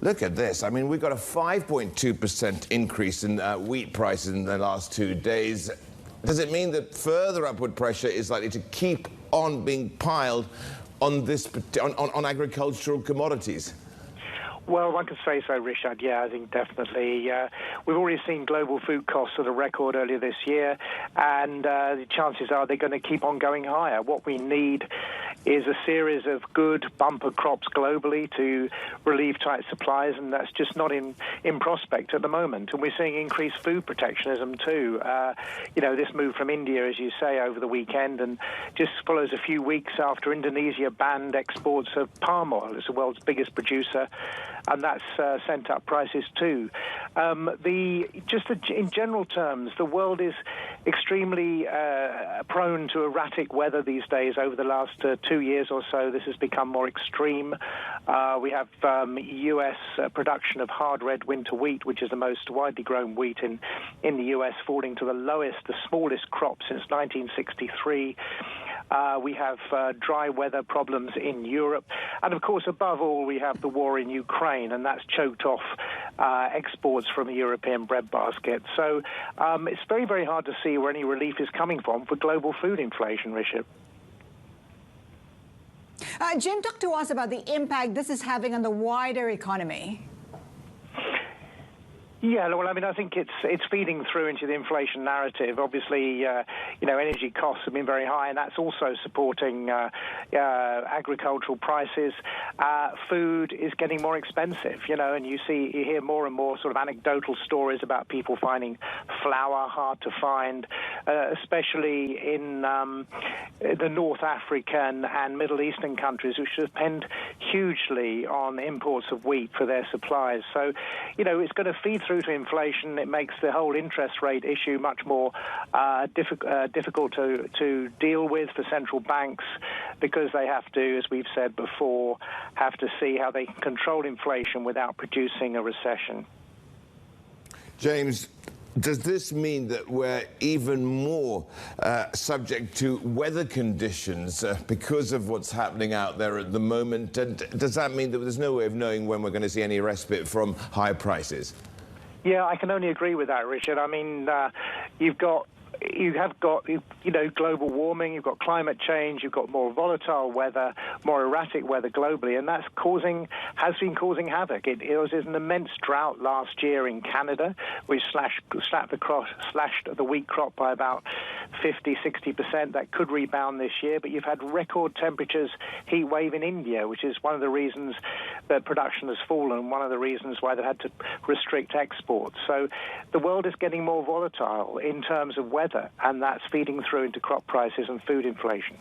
Look at this. I mean, we've got a 5.2% increase in wheat prices in the last 2 days. Does it mean that further upward pressure is likely to keep on being piled on on agricultural commodities? Well, one could say so, Richard. Yeah, I think definitely. We've already seen global food costs at a record earlier this year, and the chances are they're going to keep on going higher. What we need is a series of good bumper crops globally to relieve tight supplies, and that's just not in prospect at the moment. And we're seeing increased food protectionism too. This move from India, as you say, over the weekend, and just follows a few weeks after Indonesia banned exports of palm oil. It's the world's biggest producer, and that's sent up prices too. In general terms, the world is extremely prone to erratic weather these days. Over the last 2 years or so, this has become more extreme. We have U.S. production of hard red winter wheat, which is the most widely grown wheat in the U.S., falling to the smallest crop since 1963. We have dry weather problems in Europe. And, of course, above all, we have the war in Ukraine, and that's choked off exports from the European breadbasket. So it's very, very hard to see where any relief is coming from for global food inflation, Richard. Jim, talk to us about the impact this is having on the wider economy. Yeah, well, I mean, I think it's feeding through into the inflation narrative. Obviously, energy costs have been very high, and that's also supporting agricultural prices. Food is getting more expensive, and you hear more and more sort of anecdotal stories about people finding flour hard to find, especially in the North African and Middle Eastern countries, which depend hugely on imports of wheat for their supplies. So, it's going to feed through to inflation. It makes the whole interest rate issue much more difficult to deal with for central banks, because they have to, as we've said before, have to see how they can control inflation without producing a recession. James, does this mean that we're even more subject to weather conditions because of what's happening out there at the moment? And does that mean that there's no way of knowing when we're going to see any respite from high prices? Yeah, I can only agree with that, Richard. I mean, you have got global warming, you've got climate change, you've got more volatile weather, more erratic weather globally, and that's has been causing havoc. It was an immense drought last year in Canada, which slashed the wheat crop by about 50-60%. That could rebound this year, but you've had record temperatures, heat wave in India, which is one of the reasons that production has fallen, one of the reasons why they've had to restrict exports. So the world is getting more volatile in terms of weather, and that's feeding through into crop prices and food inflation.